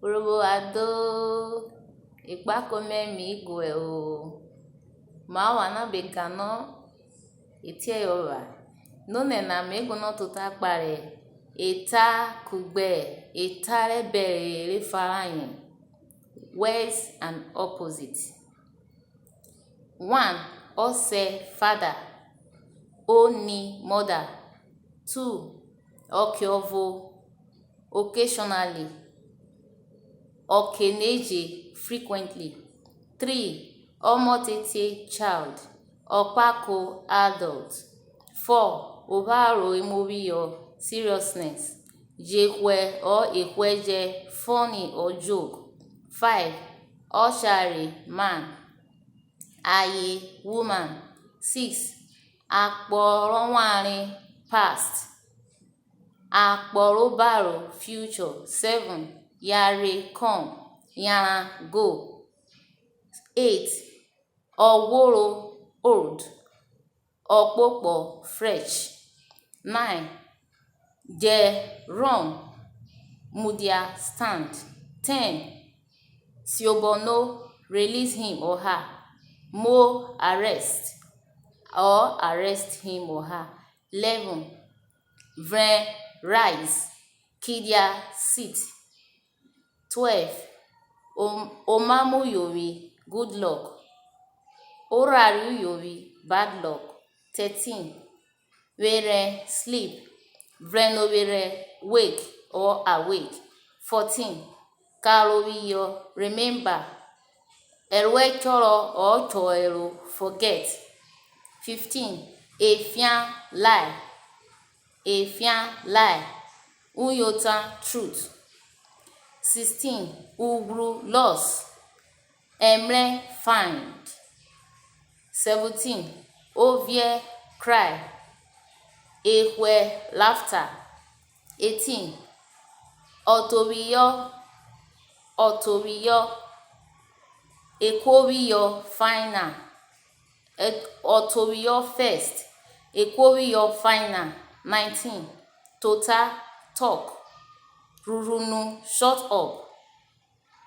Urobo ado ikpakome mi igwe o. Ma wana begano etie yoba. None na mego no tota pare. Eta kugbe, eta rebere refaranye. Words and opposite. 1. Ose father. Oni mother. 2. Okiovo occasionally. Okeneje frequently. 3. Omotete child. Opako adult. 4. Obaro imobiyo seriousness. Jekwe or ekweje funny or joke. 5. Oshari man. Aye woman. 6. Akporonwari past. Akporobaro future. 7. Yare come. Yana go. 8. Oworo old. Opopo fresh. 9. Je run. Mudia stand. 10. Siobono release him or her. Mo arrest or arrest him or her. 11. Vren rise. Kidia sit. 12. Omamu yori good luck. Oraru yori bad luck. 13. Were sleep. Vreno were wake or awake. 14. Karowiyo remember. Erwe choro or choero forget. 15. Efian lie. Efian lie. Uyota truth. 16. Ugru loss. Emre find. 17. Ovie cry. Ehwe laughter. 18. Otoriyo. Ekwowiyo final. Otoriyo first. Ekwowiyo final. 19. Total talk. Rurunu shut up.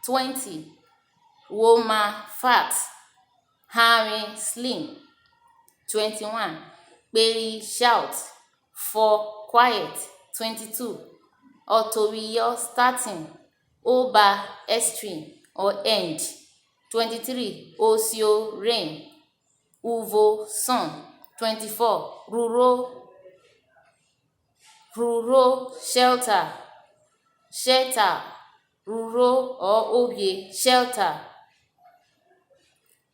20. Woma fat. Harry slim. 21. Peri shout. 4. Quiet. 22. Otoriyo starting. Oba extreme or end. 23. Osio rain. Uvo sun. 24. Ruro shelter. Ruro or obie shelter.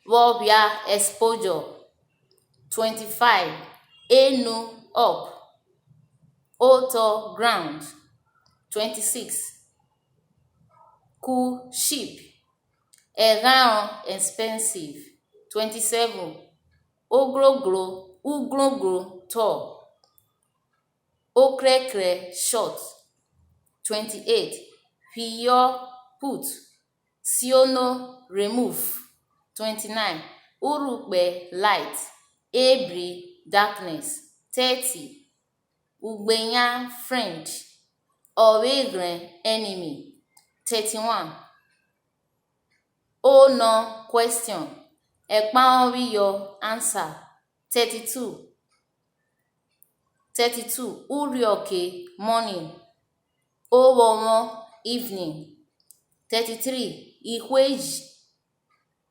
Wobia exposure. 25. Enu up. Oto ground. 26. Ku sheep. Around expensive. 27. Ugrogro tall. Okrekre short. 28. Hiyo put. Siono remove. 29. Urukbe light. Ebri darkness. 30. Ugbenya friend. Owegren enemy. 31. Oh no question. Ekpaonwiyo answer. 32. Urioke morning. Owomo evening. 33.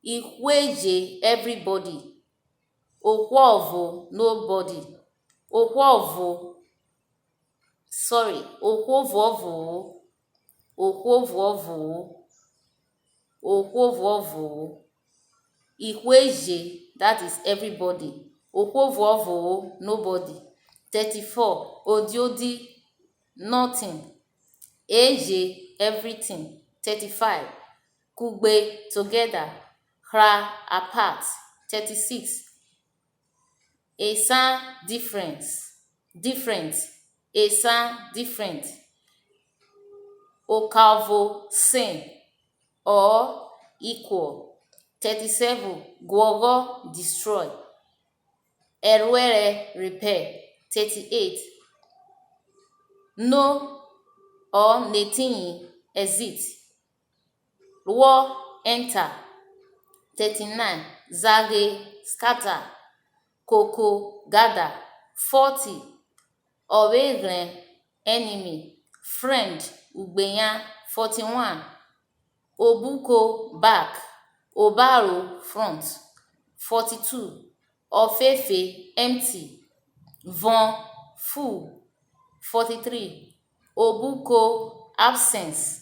Ikweje everybody. Okwovo nobody. Okwovovo. Ikweje, that is everybody. Okwovovo nobody. 34. Odiodi nothing. Eje everything. 35. Kugbe together. Hra apart. 36. Esan different. Esan different. Okavo same or equal. 37. Gwogo destroy. Erwere repair. 38. No or netinyi exit. Rwo, enter. 39. Zage, scatter. Koko, gather. 40. Ọ̀rẹ́gìrán, enemy. Friend, ùgbèyàn. 41. Obuko, back. Obaro, front. 42. Ofefe, empty. Von, full. 43. Obuko, absence.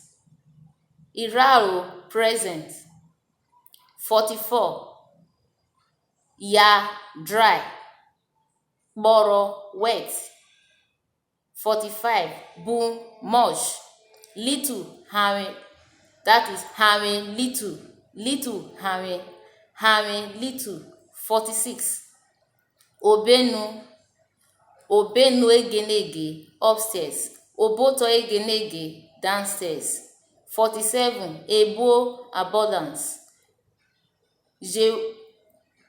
Iraro, present. 44. Ya, dry. Boro, wet. 45. Bu, much. Little, hame. That is hame, little. Little, hame. Hame, little. 46. Obenu. Obenu egenege, upstairs. Oboto egenege, downstairs. 47. Ebo, abundance.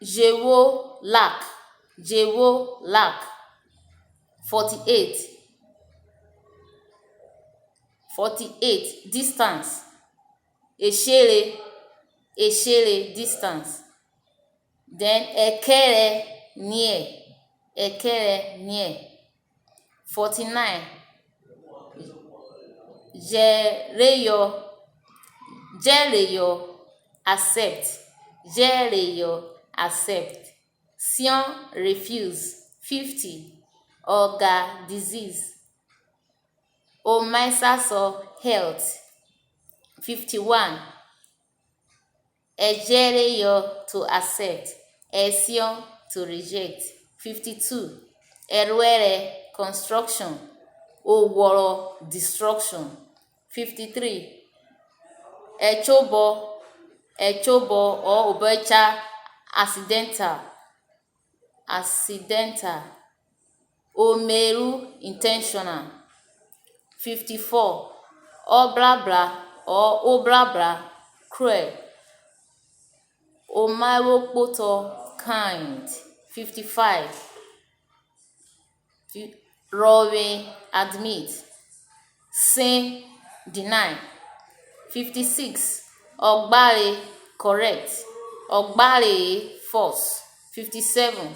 Jewo, lack. Jewo, lack. 48. 48. Distance. Eshere, eshere, distance. Then ekere, near. Ekere, near. 49. Jereyo, jereyo, accept. Jereyo, accept. Sion, refuse. 50. Oga, disease. Omaisaso, health. 51. Ejereyo, to accept. Esion, to reject. 52. Erwere, construction. Oworo, destruction. 53. Echobo, echobo or obecha, accidental. Accidental. Omeru, intentional. 54. Oblabla or oblabla, cruel. Omaropoto, kind. 55. Rowe, admit. Sin, deny. 56. Ogbare, correct. Ogbare, false. 57.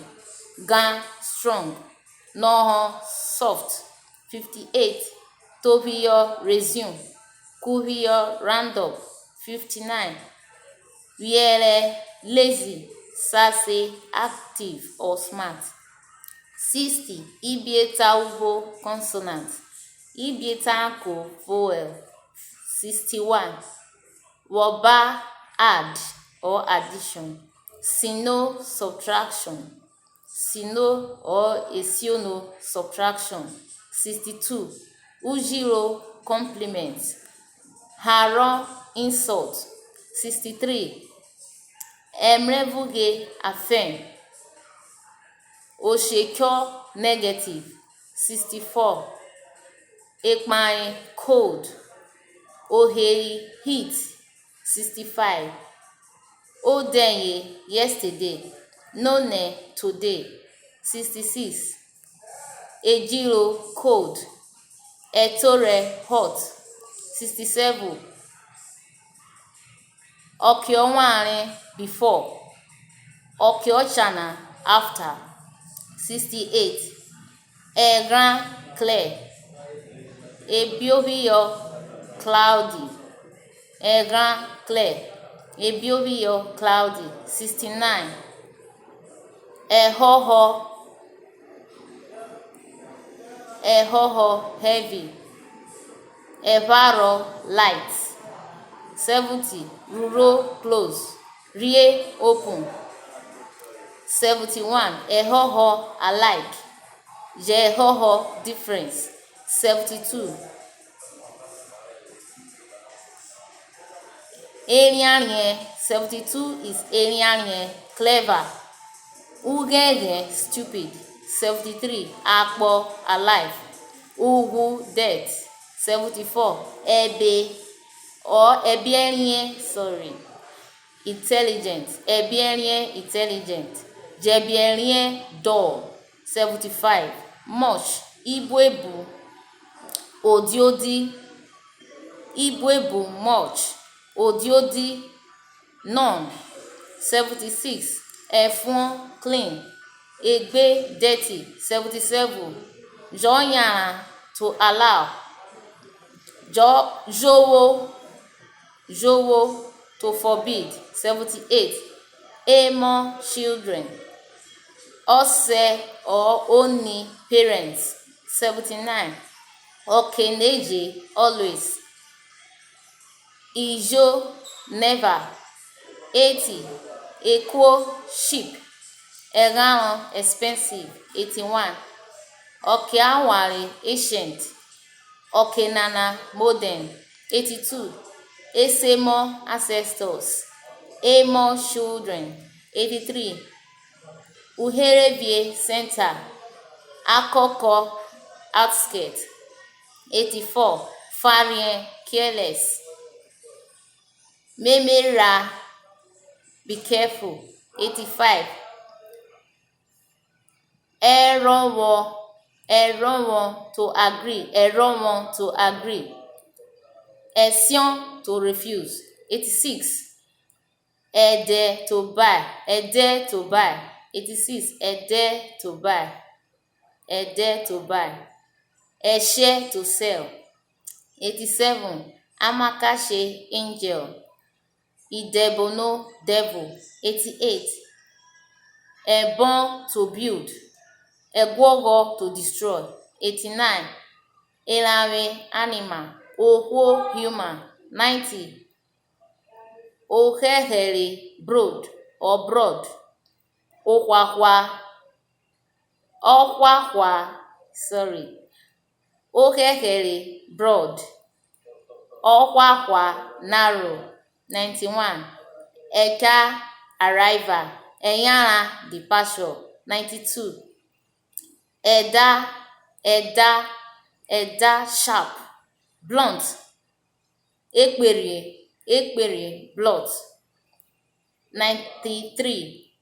Gan, strong. Noho, soft. 58. Tohiyo, resume. Kuhiyo, round up. 59. Wiere, lazy. Sase, active or smart. 60. Ibieta uvo, consonant. Ibieta anko, vowel. 61. Woba, add or addition. Sino, subtraction. Sino or esiono, subtraction. 62. Ujiro, compliment. Haro, insult. 63. Emrevuge, affirm. Oshekyo, negative. 64. Ekmai, cold. Oheri, heat. 65. Odenye, yesterday. None, today. 66. Ejiro, cold. Etore, hot. 67. Okionware, before. Okiochana, after. 68. Egran, clear. Ebiohiyo, cloudy. Egran, clear. Ebiohiyo, cloudy. 69. Ehoho, ehoho, heavy. Evaro, light. 70. Ruro, close. Rie, open. 71. Ehoho, alike. Jehoho, difference. 72. Arianye, 72 is Arianye, clever. Ugege, stupid. 73. Akpo, alive. Ugu, dead. 74. Ebe or Ebienye, sorry, intelligent. Ebienye, intelligent. Jebienye, dull. 75. Much. Ibwebu, odiodi. Ibwebu, much. Odiodi, none. 76. Ẹ̀fọn, clean. Ègbé, dirty. 77. Jọ̀ọ́yàrá, to allow. Jowo, to forbid. 78. Èèmọ̀, children. Ọ̀sẹ̀ or Oni, parents. 79. Okeneje, always. Ijo, never. 80. Ekwo, sheep. Ẹ̀ràn, expensive. 81. Okeawari, ancient. Okenana, modern. 82. Esemo, ancestors. Emo, children. 83. Uherevie, center. Akoko, outskirt. 84. Farien, careless. Memera, be careful. 85. Ẹ̀rọ̀wọ̀n, to agree. Ẹ̀rọ̀wọ̀n, to agree. Ẹ̀sán, to refuse. 86. Ẹ̀dẹ̀, to buy. Ẹ̀dẹ̀, to buy. 86. Ẹ̀dẹ̀, to buy. Ẹ̀dẹ̀, to buy. Ẹ̀ṣẹ̀, to sell. 87. Amakashe, angel. Idebono, devil. 88. Ẹ̀bọ̀n, to build. Ẹ̀gwọ̀gọ̀, to destroy. 89. Eranwe, animal. Ohwo, human. 90. Ohehere, broad or broad. Ọ̀hwàhwà, Ohehere, broad. Ọ̀hwàhwà, narrow. 91. Ẹ̀ka, arrival. Ẹ̀yàrá, departure. 92. Ẹ̀dá, sharp. Blunt. Ekpere, blunt. 93.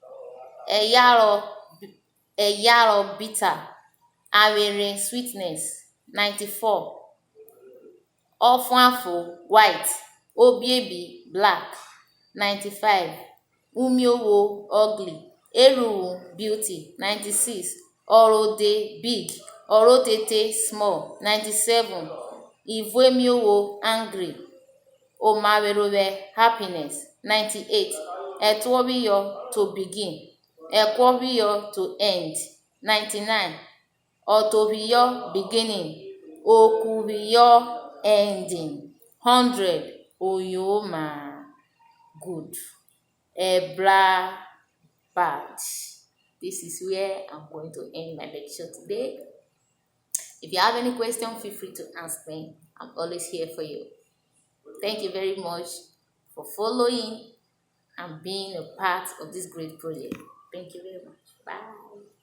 Ẹ̀yàrọ̀, bitter. Awere, sweetness. 94. Ọ̀fụ̀afụ, white. Obiebi, black. 95. Umiowo, ugly. Eruwu, beauty. 96. Orode, big. Orotete, small. 97. Ivuemiowo, angry. Omawerowe, happiness. 98. Ẹ̀tùọbíyọ, to begin. Ẹ̀kwọbíyọ, to end. 99. Ọ̀tọ̀bíyọ, beginning. Okwubíyọ, ending. 100. Oyoma, good. Ebra, bad. This is where I'm going to end my lecture today. If you have any question, feel free to ask me. I'm always here for you. Thank you very much for following and being a part of this great project. Thank you very much. Bye.